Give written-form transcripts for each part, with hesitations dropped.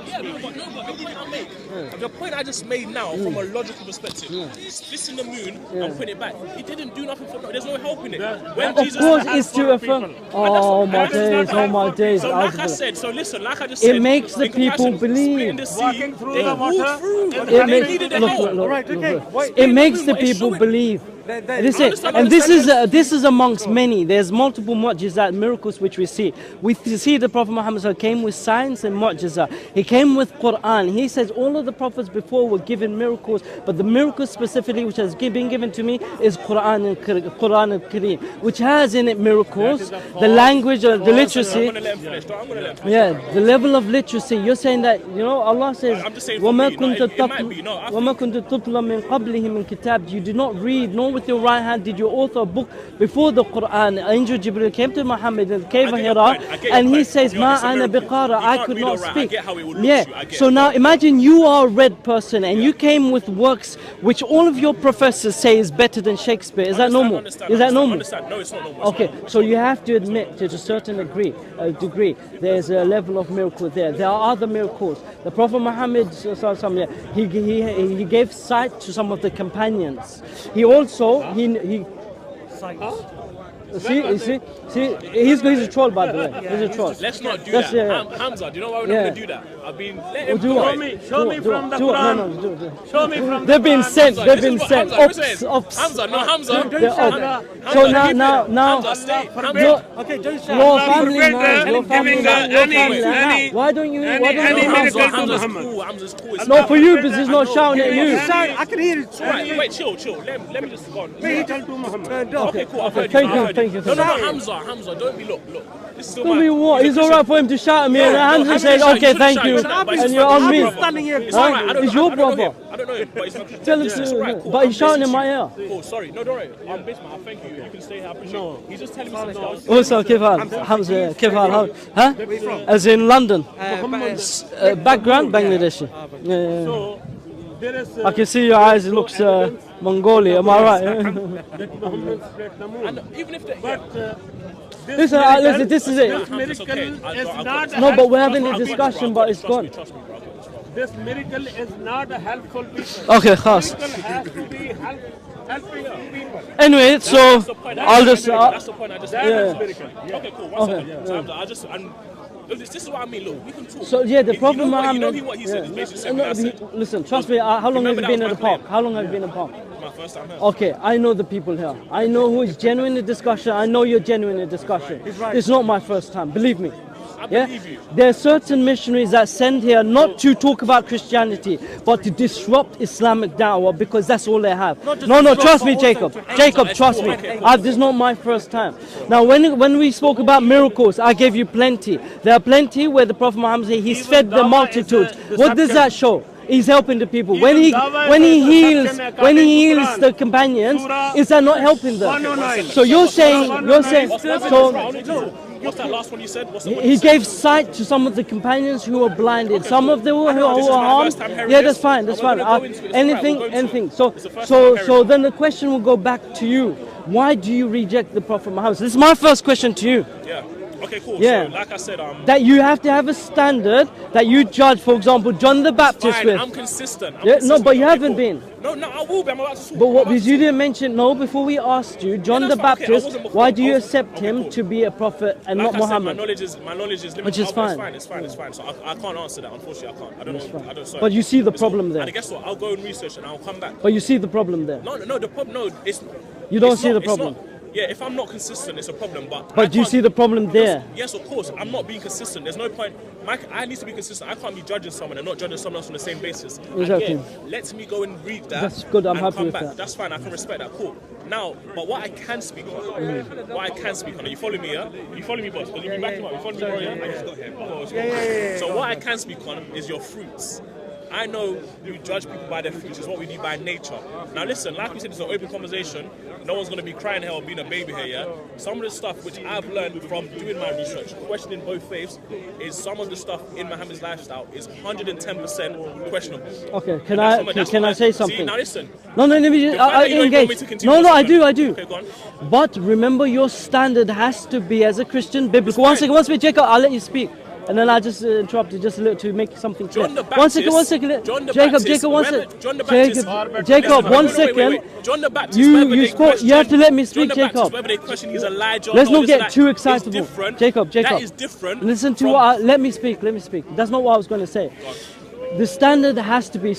Yeah, but the point I just made now from a logical perspective, splitting the moon and putting it back, it didn't do nothing for no. There's no help in it. When Of course, it's to affirm. Oh my days, oh my days. So like I said, so listen, like I just said, it makes the people believe. Walking through the water, it makes the people believe. And this is amongst many. There's multiple mu'jizat, miracles which we see. We see the Prophet Muhammad came with signs and mu'jizat. He came with Quran. He says all of the prophets before were given miracles, but the miracle specifically which has been given to me is Quran al-Kareem, which has in it miracles, the language, the literacy. Yeah, the level of literacy. You're saying that, Allah says, وَمَا كُنْتَ تُطْلَ مِنْ قَبْلِهِ مِنْ كِتَابٍ. You do not read, nor with your right hand did you author a book before the Quran. Angel Jibril came to Muhammad in the cave of Hira, and he says, Ma ana biqara, I could not speak. Yeah, so now imagine you are a read person and you came with works which all of your professors say is better than Shakespeare. Is that normal? Is that normal? No, it's not normal. Okay, so you have to admit to a certain degree, there's a level of miracle there. There are other miracles. The Prophet Muhammad, he gave sight to some of the companions. He also, See, he's a troll, by the way. He's a troll. Let's not do that. Hamza, do you know why we're not going to do that? I've been... Show me from the Quran. Show me from the They've been sent. They've been sent. Ops. Hamza, no, Hamza. So now... Okay, don't shout. Your family, man. Your family. Why don't you... Hamza's cool. No, for you, because he's not shouting at you. I can hear it. Wait, chill. Let me just go on. Okay, cool. Thank you. No, Hamza, don't be, look. This is still don't be what? It's alright for him to shout at me and Hamza says, okay, thank you. And you're on me. It's your brother. I don't know him, but he's tell him to, but he's shouting in my ear. Oh, sorry. No, don't worry. Basement, thank you. You can stay here. I appreciate it. He's just telling me something else. Also, Kifal, Hamza, Kifal, huh? As in London. Background, Bangladeshi. I can see your eyes, it looks Mongolian, am I right? Even if listen, this is it. No, but we're having a discussion, but it's gone. This miracle is not a helpful people. Okay, khas. Miracle has to be helping people. Anyway, so I'll just... That's the point I just made. Okay, cool. One second. I just... This is what I mean, look, we can talk. So yeah, the problem Muhammad... what he said is basically saying what I said. Listen, trust me, how long have you been in the park? How long have you been in the park? My first time here. Okay, I know the people here. I know who is genuine in discussion. I know you're genuine in discussion. It's not my first time, believe me. I believe you. There are certain missionaries that send here not to talk about Christianity, but to disrupt Islamic da'wah because that's all they have. No, trust me, Jacob. Jacob, trust me. This is not my first time. Now, when we spoke about miracles, I gave you plenty. There are plenty where the Prophet Muhammad said he's fed the multitudes. What does that show? He's helping the people. When he heals the companions, is that not helping them? So you're saying. So what's that last one you said? He gave sight to some of the companions who were blinded. Some of them who were harmed. Yeah, that's fine. Anything. So then the question will go back to you. Why do you reject the Prophet Muhammad? This is my first question to you. Yeah. Okay, cool. Yeah. So, like I said, that you have to have a standard that you judge, for example, John the Baptist with. I'm consistent. No, but you haven't been. No, I will be. I'm about to talk. But what, because you didn't mention, before we asked you, John the Baptist, why do you accept him to be a prophet and not Muhammad? My knowledge is limited. Which is fine. It's fine. So I can't answer that, unfortunately, I can't. I don't know. But you see the problem there. And guess what? I'll go and research and I'll come back. But you see the problem there. No, the problem, it's... You don't see the problem? Yeah, if I'm not consistent, it's a problem. But do you see the problem there? Yes, of course. I'm not being consistent. There's no point. I need to be consistent. I can't be judging someone and not judging someone else on the same basis. Exactly. Let me go and read that. That's good. I'm happy with that. That's fine. I can respect that. Cool. Now, but what I can speak on, are you following me, yeah? You follow me, boss? Because you've been backing up. You follow me, bro, yeah? I just got here. Yeah. So what I can speak on is your fruits. I know you judge people by their fruits. It's what we do by nature. Now listen, like we said, it's an open conversation. No one's going to be crying here or being a baby here, yeah? Some of the stuff which I've learned from doing my research, questioning both faiths, is some of the stuff in Muhammad's lifestyle is 110% questionable. Okay, can I say something? See, now listen. No, let me just engage. No, I do. Okay, go on. But remember, your standard has to be, as a Christian, biblical. One second, Jacob, I'll let you speak. and then I just interrupted just a little to make something clear. John the One second. John the Jacob, Baptist, Jacob, one whether- second. John the Baptist, Jacob, one wait, second. John the Baptist, You whether they spoke. question- You have to let me John speak, the Baptist, Jacob. whether they question he's Elijah. Let's or not this get and too that, excitable. It's different. Jacob. That is different. Listen to from- what. Let me speak. That's not what I was going to say. The standard has to be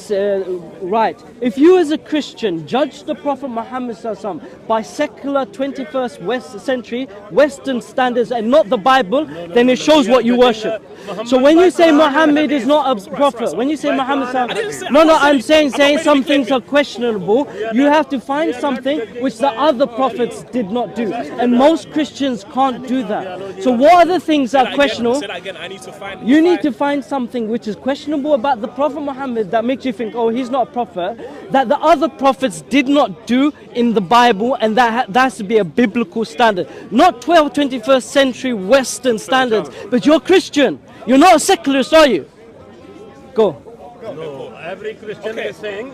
right. If you as a Christian judge the Prophet Muhammad SAW by secular 21st century Western standards and not the Bible, then it shows what you worship. So when you say Muhammad is not a prophet, when you say Muhammad I'm saying some things are questionable. You have to find something which the other prophets did not do. And most Christians can't do that. So what are the things that are questionable? You need to find something which is questionable about the Prophet Muhammad that makes you think, oh, he's not a prophet, that the other prophets did not do in the Bible, and that has to be a biblical standard. Not 21st century Western standards, but you're Christian. You're not a secularist, are you? Go. No, every Christian is saying,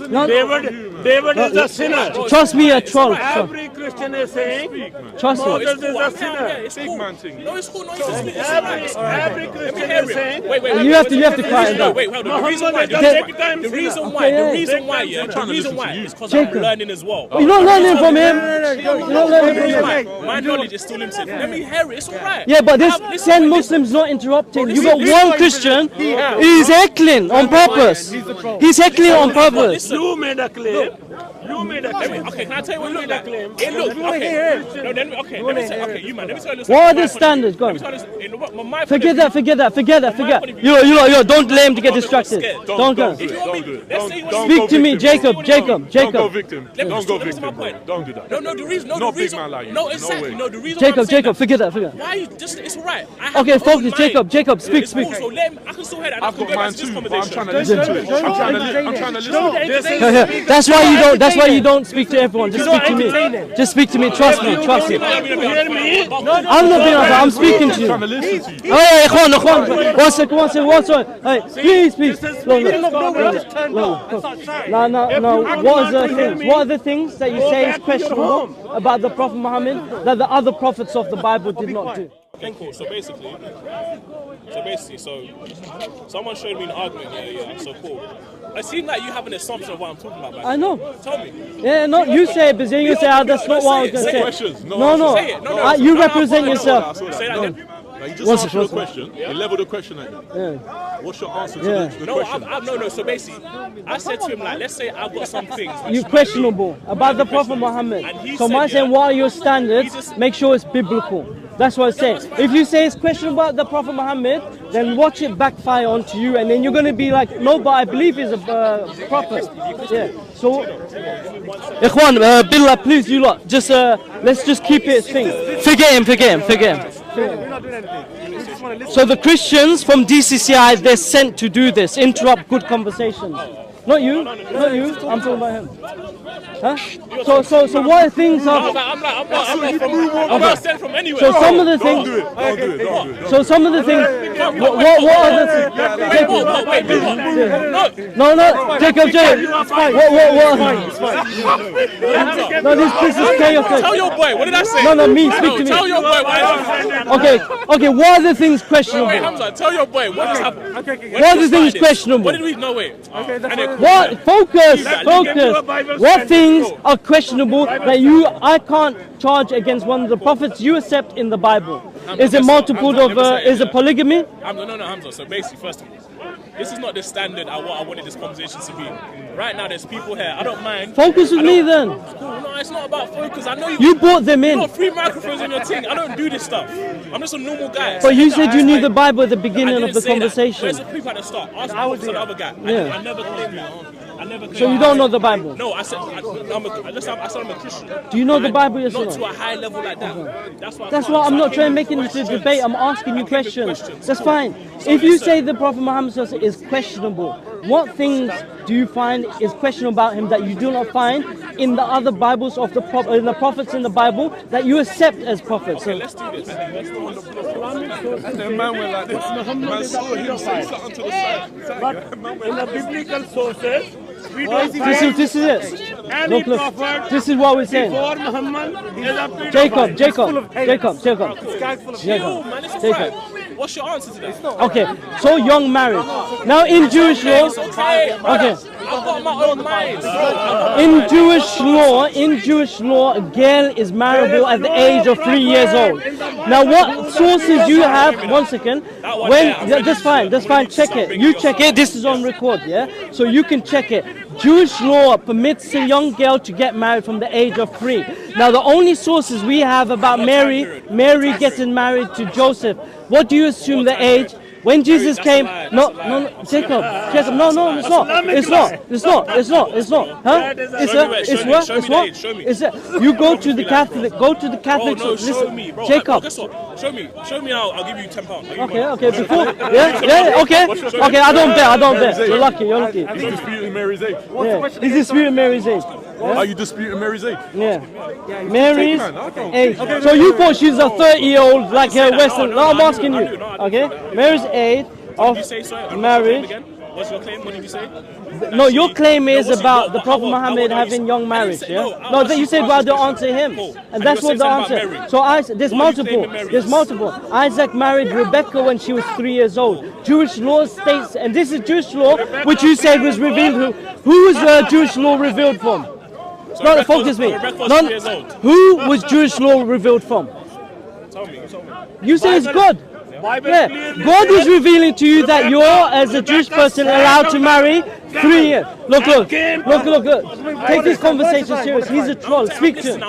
No, David is a sinner. Trust me, a troll. Every Christian is saying, Trust me. Moses is a sinner. It's cool. No, it's cool. No, Every Christian is saying, Wait. You have to quiet down. Wait, hold on. The reason why is because I'm learning as well. You're not learning from him. You're not learning from him. My knowledge is still limited. Let me hear it. It's alright. Yeah, but this 10 Muslims not interrupting. You got one Christian. He's heckling on purpose. He's heckling on purpose. you made a claim. Okay, can I tell you what it looked like? It looked okay. No, then let me say. Okay, you man. Let me tell you this. What are the standards? Go on. Forget that. You don't let him to get distracted. Don't go. Speak to me, Jacob. Don't go victim. Don't go victim. Don't do that. No, the reason. Not big man like you. No, exactly. No, the reason. Jacob, forget that. Why you just? It's alright. Okay, focus, Jacob. Speak. So let him. I can still hear that. I've got mine too, but I'm trying to listen to it. I'm trying to listen. That's why you don't speak to everyone. Just speak to me. Just speak to me. Trust me. You hear me? I'm not being honest. I'm speaking to you. I'm trying to listen to you. Hey, Ikhwan. One second. Hey, please. No. What are the things that you say is questionable about the Prophet Muhammad that the other prophets of the Bible did not do? Okay, cool. So basically, someone showed me an argument. Yeah. So cool. It seems like you have an assumption of what I'm talking about. Like, I know. Tell me. Yeah, no, you say it, but then you say, that's not what I was going to say. Questions. No. You represent yourself. Say that again. You just asked you a question. You leveled a question at you. Yeah. What's your answer to the question? No. So basically, I said to him, like, let's say I've got some things. You questionable about the Prophet Muhammad. So said, my saying, what are your standards? Make sure it's biblical. That's what I say. If you say it's questionable about the Prophet Muhammad, then watch it backfire onto you, and then you're going to be like, no, but I believe he's a prophet. Yeah. So, Ikhwan, Billah, please, you lot, just let's just keep it thing. Forget him. So the Christians from DCCI, they're sent to do this, interrupt good conversations. Not you. I'm talking about him. Huh? So what things are? I'm not sent from anywhere. So some of the things. Don't do it. So some of the things. What are the things? No. Jacob. What? No, this is chaotic. Tell your boy. What did I say? No, me. Speak to me. Tell your boy. Okay. What are the things questionable? Wait, Hamza. Tell your boy. What just happened? What are the things questionable? What did we? No, wait. What? Focus. What things are questionable that I can't charge against one of the prophets you accept in the Bible? Is it multiple of? Is it polygamy? No, Hamza. So basically, first of all, this is not the standard I wanted this conversation to be. Right now, there's people here. I don't mind. Focus with me then. Cool. No, it's not about focus. I know you brought them in. You got 3 microphones in your thing. I don't do this stuff. I'm just a normal guy. But you said you knew the Bible at the beginning of the conversation. There's a people at the start. Ask me what's the other guy. Yeah. I never claimed that. So you don't know the Bible? No, I said I'm a Christian. Do you know the Bible yourself? Not to a high level like that. That's why I'm not trying to make it into a debate. I'm asking you questions. That's fine. If you say the Prophet Muhammad is questionable, what things do you find is questionable about him that you do not find in the other Bibles of the prophets in the Bible that you accept as prophets? Okay, let's do this. And then man went like this. Man saw him say something to the side. But in the biblical sources, we don't This is it. Any look. prophet This is what we're saying. before Muhammad is a pedophile. Jacob. Chill, man, it's alright. What's your answer to that? Okay, so young marriage. Now in Jewish law, It's okay. okay. I've got my own mind. In Jewish law, a girl is marriageable at the age of 3 years old. Now, what sources you have? 1 second. That's fine. Check it. You check it. This is on record, yeah. So you can check it. Jewish law permits a young girl to get married from the age of 3. Now, the only sources we have about Mary getting married to Joseph. What do you assume the age? When Jesus came, no, Jacob, no, it's not. Huh? Show me. You go to the Catholic, Bro, show me, bro. Jacob. Guess what? Show me now. I'll give you £10. Okay, before, okay, I don't bet. You're lucky. He's disputing Mary's age. He's disputing Mary's age. Are you disputing Mary's age? Yeah. Mary's age. So you thought she's a 30-year-old like her Western? No, I'm asking you. Okay. Mary's age of marriage. What's your claim? What did you say? No, your claim is about the Prophet Muhammad having young marriage. Yeah. No, you said well, don't answer him, and that's what the answer. So there's multiple. Isaac married Rebecca when she was 3 years old. Jewish law states, and this is Jewish law, which you said was revealed. Who was Jewish law revealed from? No, focus me. Who was Jewish law revealed from? Tell me. You say it's God. Yeah, God is revealing to you that you're, as a Jewish person, allowed to marry 3 years. Look. Take this conversation serious. He's a troll. Speak to him.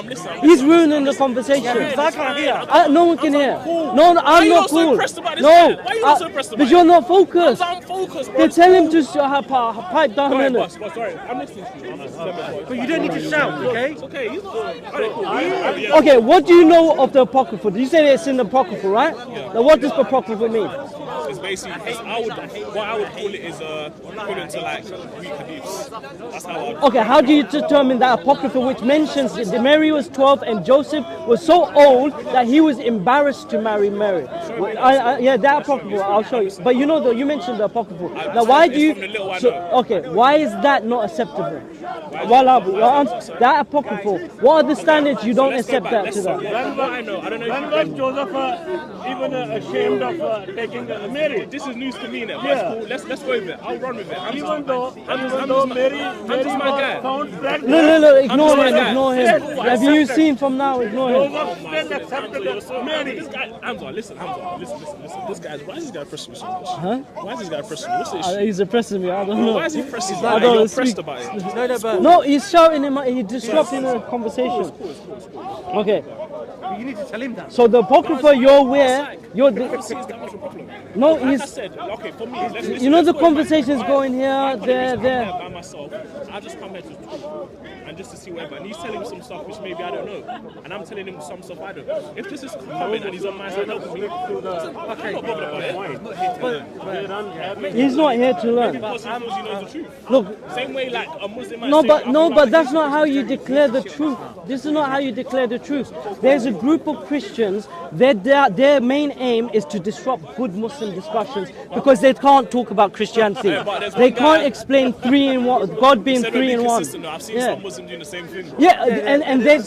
He's ruining the conversation. No one can hear. No, I'm not cool. No, because you're not focused. I'm focused, bro. They tell him to pipe down. Sorry, I'm listening to you. But you don't need to shout, okay? It's okay. Okay, what do you know of the Apocrypha? You say it's in the Apocrypha, right? Now, what does Apocrypha mean? It's basically, what I would call it is equivalent to like Greek hadiths. That's how I would. Okay, how do you determine that Apocrypha which mentions that Mary was 12 and Joseph was so old that he was embarrassed to marry Mary? Yeah, that Apocrypha, I'll show you. But you know, you mentioned the Apocrypha. Now, why do you... why is that not acceptable? That Apocrypha, what are the standards you don't accept that to that? When was Joseph even ashamed of taking Mary? This is news to me now. Yeah. Cool. Let's go with it. I'll run with it. Even though Mary was found pregnant. No, ignore him. Have you seen from now? Ignore him. Joseph still accepted Mary. This guy, Hamza, listen. This guy, why is this guy pressing me so much? Huh? Why is this guy pressing me? What's the issue? He's oppressing me. I don't know. Why is he pressing me? I don't know. Pressed about it. No, he's shouting him. He's disrupting the conversation. Okay. You need to tell him that. So the Apocrypha you're aware, no, Like I said, okay, for me, you know the conversation's going here, there. By myself, I just come here to talk and just to see whatever. And he's telling me some stuff which maybe I don't know, and I'm telling him some stuff I don't know. If this is coming and he's on my side helping me, I'm not bothered about it. He's not here to learn. Because he knows the truth. Look, Same way like a Muslim man. but that's not how you declare the truth. This is not how you declare the truth. There's a group of Christians. Their main aim is to disrupt good Muslim discussions because they can't talk about Christianity. They can't explain 3 in 1, God being 3 in 1. I've seen some Muslims doing the same thing. Yeah, and they,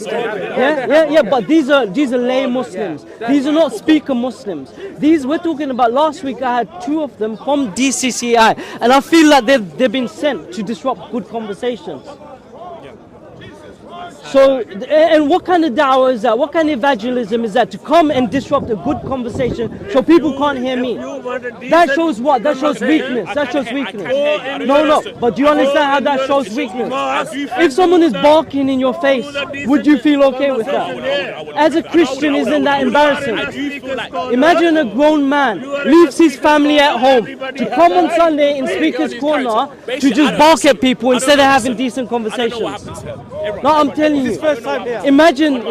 but these are lay Muslims. These are not speaker Muslims. These we're talking about. Last week I had 2 of them from DCCI, and I feel like they've been sent to disrupt good conversations. So, and what kind of da'wah is that? What kind of evangelism is that? To come and disrupt a good conversation so people can't hear me. That shows what? That shows weakness. That shows weakness. No, but do you understand how that shows weakness? If someone is barking in your face, would you feel okay with that? As a Christian, isn't that embarrassing? Imagine a grown man leaves his family at home to come on Sunday in Speaker's Corner to just bark at people instead of having decent conversations. No, I'm telling you. Imagine.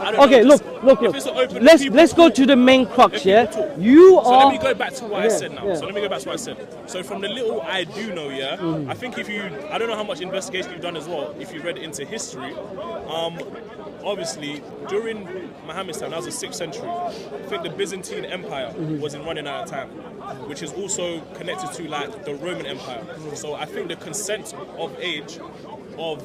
Okay, look. Let's go to the main crux. Yeah, you are. So let me go back to what I said now. So let me go back to what I said. So from the little I do know, I think I don't know how much investigation you've done as well. If you read into history, obviously during Muhammad's time, that was the 6th century. I think the Byzantine Empire was in running at that time, which is also connected to like the Roman Empire. So I think the consent of age of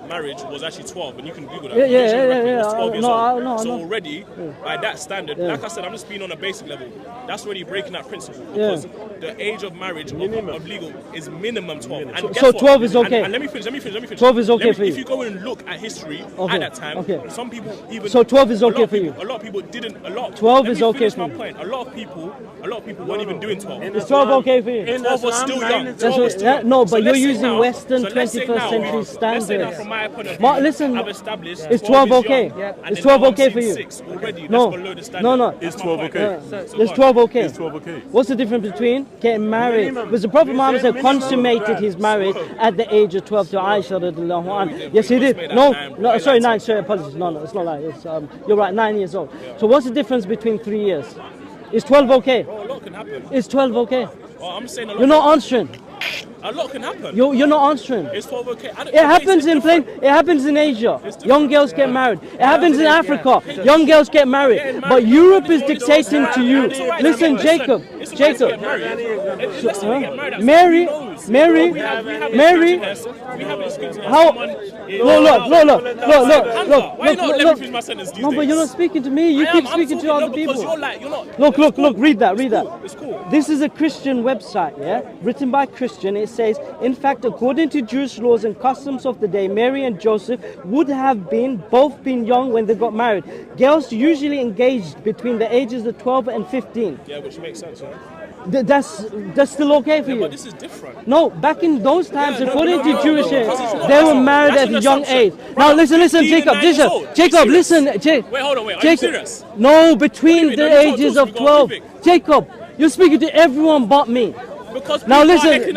marriage was actually 12, and you can Google that. Yeah, It was 12 years old. No, so already, by that standard, like I said, I'm just being on a basic level. That's already breaking that principle because the age of marriage of legal is minimum 12. And guess so what? 12 is okay. And let me finish. 12 is okay for you. If you go and look at history at that time, some people even. So 12 is okay for you. A lot of people didn't. 12 is okay for you. Point. A lot of people weren't even doing 12. Is 12 okay for you? 12 was still young. No, but you're using Western 21st century standards. Let's say now, from my point of view, listen, I've established is 12 okay? Is 12 okay for you? No, Is 12 okay? Is 12 okay? Is 12 okay? What's the difference between getting married? Because the Prophet Muhammad said consummated his marriage at the age of 12 to Aisha radiallahu anha. Yes, he did. No, sorry, 9. Sorry, apologies. No, it's not like it's. You're right, 9 years old. So what's the difference between 3 years? Is 12 okay? Bro, a lot can happen. Is 12 okay? Oh, I'm saying a lot. You're not answering. A lot can happen. You're not answering. It's 12 okay. It happens in It happens in Asia. Young girls get married. It happens in Africa. Young girls get married. But Europe is dictating to you. Listen, Jacob. Mary. How? Look. Why not let me finish my sentence? No, but you're not speaking to me. You keep speaking to other people. You're not. Look. Read that. It's cool. This is a Christian website, written by Christian. It says, in fact, according to Jewish laws and customs of the day, Mary and Joseph would have both been young when they got married. Girls usually engaged between the ages of 12 and 15. Yeah, which makes sense, right? That's still okay for you? But this is different. No, back in those times, according to Jewish they were married at a young age. Now listen, Jacob, listen. Wait, hold on, are you serious? No, between the ages of 12. Jacob, you're speaking to everyone but me. Because now listen.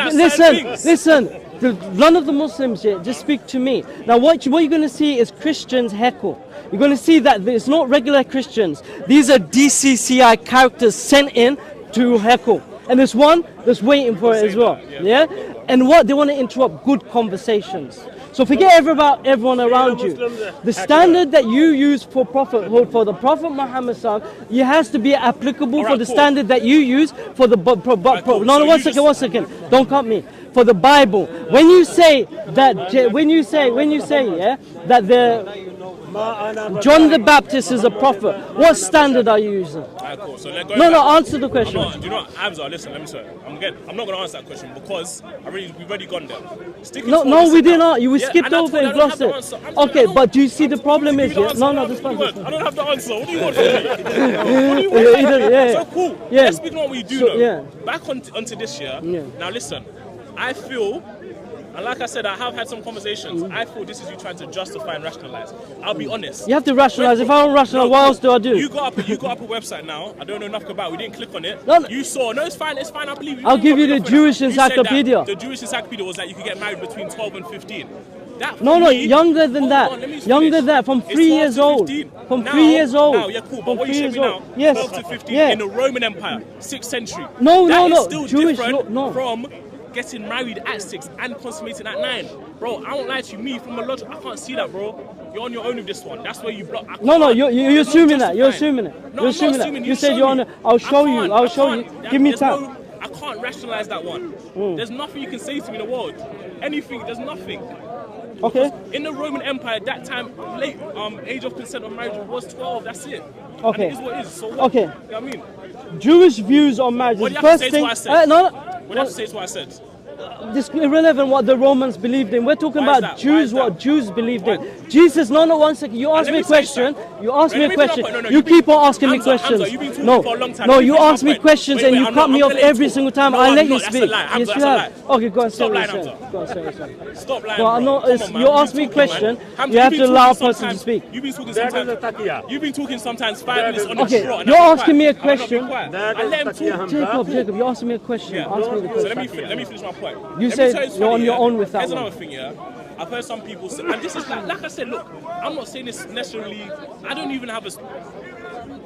None of the Muslims here, just speak to me. Now what you're going to see is Christians heckle. You're going to see that it's not regular Christians. These are DCCI characters sent in to heckle. And there's one that's waiting for it as well. Yeah? And what? They want to interrupt good conversations. So forget about everyone around you. The standard that you use for prophethood, for the Prophet Muhammad, it has to be applicable for the standard that you use for the... No, one second. Don't cut me. For the Bible. When you say that John the Baptist is a prophet, what standard are you using? Cool. So answer the question. Do you know what, Hamza, listen, let me say. I'm not going to answer that question because we've already gone there. We did not. You skipped over and glossed it. Okay, but do you see the problem is... No, that's fine. I don't have the answer. What do you want from me? So cool. Let's speak on what we do know. Back onto this year. Now listen, I feel... And like I said, I have had some conversations. I feel this is you trying to justify and rationalize. I'll be honest. You have to rationalize. If I don't rationalize, what else do I do? You got up a website now. I don't know enough about it. We didn't click on it. You saw. No, it's fine. I believe you. I'll give you the Jewish encyclopedia. The Jewish encyclopedia was that you could get married between 12 and 15. Younger than that. Younger than that, from 3 years old. From 3 years old. Now, yeah, cool. But what you said me now, 12 to 15 in the Roman Empire, 6th century. No. Still Jewish different from getting married at 6 and consummating at 9. Bro, I won't lie to you. Me, from a logic, I can't see that, bro. You're on your own with this one. That's where you block. You're assuming that. You're assuming it. No, I'm not assuming. You said you're on it. I'll show you. Give me time. I can't rationalize that one. There's nothing you can say to me in the world. Anything, there's nothing. Okay. In the Roman Empire, at that time, late age of consent of marriage was 12. That's it. Okay. And it is what it is. So what? Okay. You know what I mean? Jewish views on marriage. What do you have to say to what I said? What do you have to say to what I said? This is irrelevant what the Romans believed in. We're talking about Jews, what Jews believed in. Jesus, no, 1 second. You asked me a question. You keep on asking me questions. No, you ask me questions and you cut me off every single time. I let you speak. Yes, you have. Okay, go on, say what you said. Go on, say what you said. Stop lying. You ask me a question, you have to allow a person to speak. You've been talking sometimes 5 minutes on the Okay, you're asking me a question. I let him talk. Jacob, you're asking me a question. Ask me the question. So let me finish my point. You said you're on your own with that. There's another thing, I've heard some people say, and this is like I said, look, I'm not saying this necessarily, I don't even have a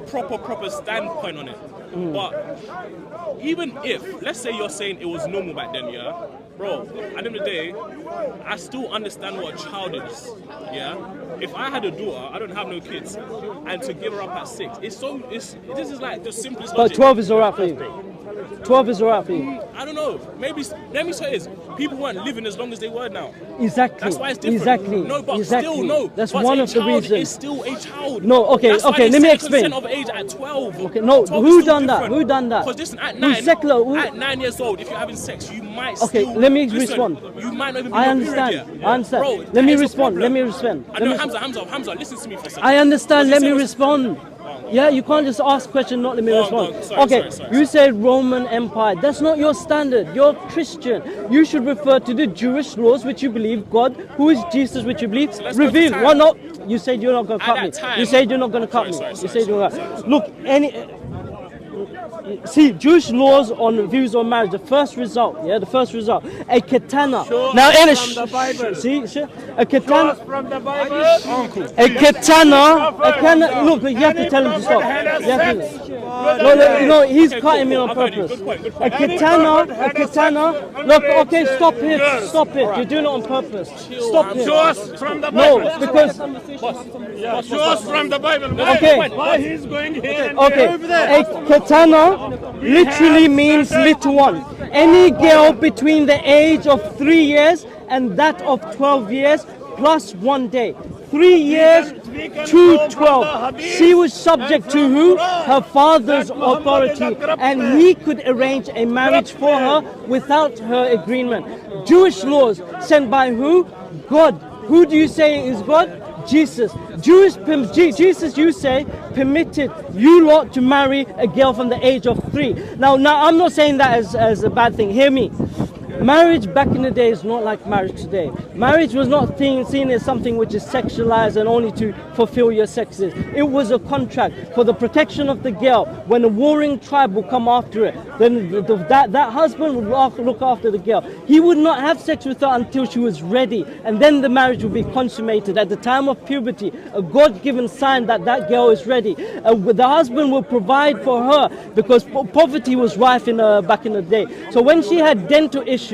proper standpoint on it. But even if, let's say you're saying it was normal back then, bro, at the end of the day, I still understand what a child is, If I had a daughter, I don't have no kids, and to give her up at 6, this is like the simplest But logic. 12 is alright for you. 12 is alright for you. I don't know. Maybe, let me say this. People weren't living as long as they were now. Exactly. That's why it's different. Exactly. No, but exactly. still, no. That's but one of the reasons. It's still a child. No, okay, That's okay, why let me they explain. consent of age at 12. Okay, no, 12 who is still done that? different. Who done that? Because listen, at Who's secular? at 9 years old, if you're having sex, you might Okay, still... let me listen, respond. You might not even be I on understand. period yet. I understand. Bro, let that me is a respond. problem. Let me respond. I know, Hamza, listen to me for a second. I understand. Let me Because respond. Yeah, you can't just ask question, not let me respond. Sorry. You said Roman Empire. That's not your standard. You're Christian. You should refer to the Jewish laws, which you believe God, who is Jesus, which you believe, revealed. Why not? You said you're not going to cut me. You said you're not going to cut me. You said you're not. Look, see, Jewish laws on views on marriage, the first result, a katana. Now, in a Bible. See, a katana. From the Bible. A katana. Look, you have to tell him to stop. You have to, no, he's cutting me on purpose. Good point. A katana. Look, okay, stop it. You're doing it on purpose. Stop it. Show us from the Bible. No, because Show us from the Bible. Okay. Why he's going here and okay, over there? a katana literally means little one. Any girl between the age of 3 years and that of 12 years plus 1 day. 3 years to 12. She was subject to who? Her father's authority, and he could arrange a marriage for her without her agreement. Jewish laws sent by who? God. Who do you say is God? Jesus. Jesus, you say, permitted you lot to marry a girl from the age of 3. Now I'm not saying that as a bad thing. Hear me. Marriage back in the day is not like marriage today. Marriage was not seen as something which is sexualized and only to fulfill your sexes. It was a contract for the protection of the girl. When a warring tribe will come after it, then that husband would look after the girl. He would not have sex with her until she was ready, and then the marriage would be consummated at the time of puberty, a God-given sign that that girl is ready. The husband will provide for her because poverty was rife back in the day. So when she had dental issues,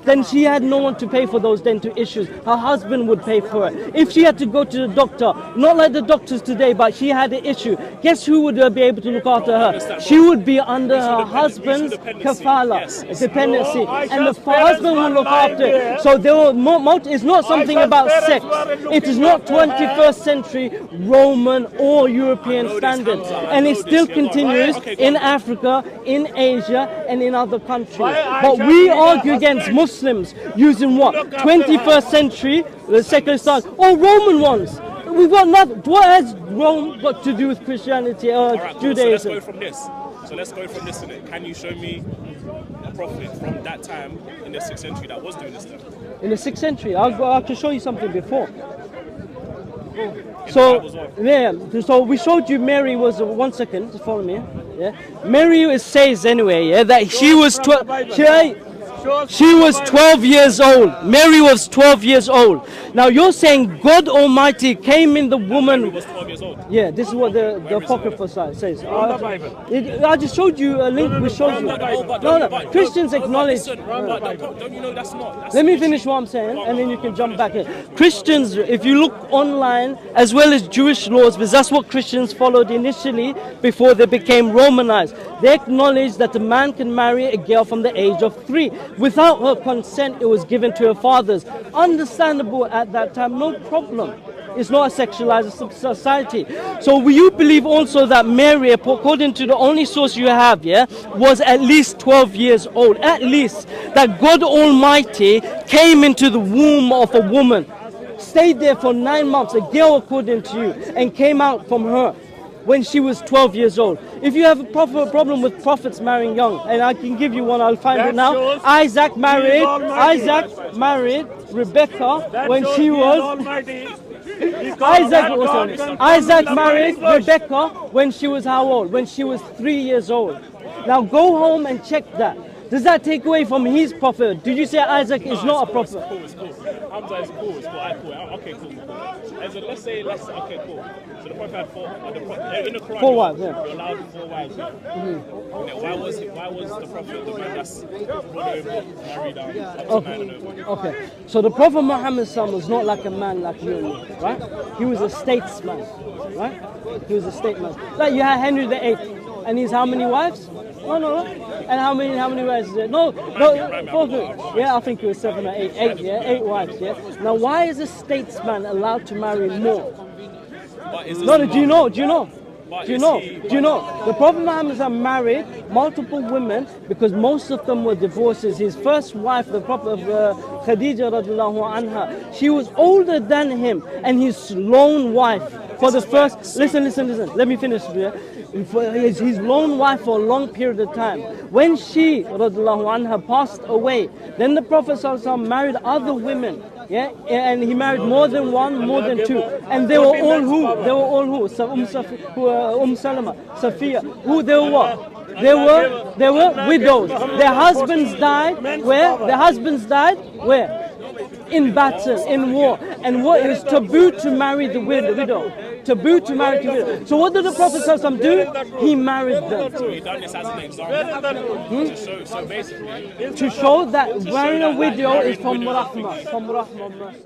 then she had no one to pay for those dental issues. Her husband would pay for it. If she had to go to the doctor, not like the doctors today, but she had an issue, guess who would be able to look after her? She would be under her husband's kafala, dependency, and the husband will look after it. So it's not something about sex. It is not 21st century Roman or European standards, and it still continues in Africa, in Asia, and in other countries. But we argue against Muslims using what? 21st century, the secular style, or Roman ones. We've got nothing. What has Rome got to do with Christianity or Judaism? So let's go from this. Can you show me a prophet from that time in the 6th century that was doing this stuff? In the 6th century, I can show you something before. So we showed you Mary was 1 second. Just follow me. Yeah, Mary says anyway. Yeah, that she was 12. She was 12 years old. Mary was 12 years old. Now you're saying God Almighty came in the woman. Mary was 12 years old. Yeah, this is what the Apocrypha says. I just showed you a link. We showed you. No, Christians acknowledge. Don't you know that's not? Let me finish what I'm saying, and then you can jump back in. Christians, if you look online, as well as Jewish laws, because that's what Christians followed initially before they became Romanized. They acknowledge that a man can marry a girl from the age of 3. Without her consent, it was given to her fathers. Understandable at that time, no problem. It's not a sexualized society. So will you believe also that Mary, according to the only source you have, was at least 12 years old? At least. That God Almighty came into the womb of a woman, stayed there for 9 months, a girl according to you, and came out from her when she was 12 years old. If you have a problem with prophets marrying young, and I can give you one, I'll find it now. Isaac married Rebecca when she was... Isaac married Rebecca when she was how old? When she was 3 years old. Now go home and check that. Does that take away from his prophet? Did you say Isaac is not a prophet? It's cool. Hamza is cool. Okay, cool. Okay, cool. So the prophet had 4. In the Quran, 4 wives, you're allowed 4 wives. Why was the prophet the man that's brought over, married up to 9 and over? Okay. So the Prophet Muhammad was not like a man like you and me, right? He was a statesman, right? He was a statesman. Like you had Henry VIII, and he's how many wives? No. And how many wives is it? No, 4 good. Yeah, I think it was 7 or 8. 8, yeah, 8 wives, yeah. Now, why is a statesman allowed to marry more? No, do you know? Do you know? The Prophet Muhammad married multiple women because most of them were divorces. His first wife, the Prophet Khadija radiallahu anha, she was older than him, and his lone wife for the first. Listen. Let me finish. His lone wife for a long period of time. When she radiallahu anha passed away, then the Prophet ﷺ married other women. Yeah, and he married more than one, more than two, and they were all who? They were all who? Salama, Safiya. Who they were what? They were widows. Their husbands died where? Their husbands died where? In battle, in war. And what is taboo to marry the widow? Taboo to marry the widow. So what did the Prophet ﷺ do? He married them. So he done this as an example. So basically, to show that marrying a widow is from rahmah, mercy.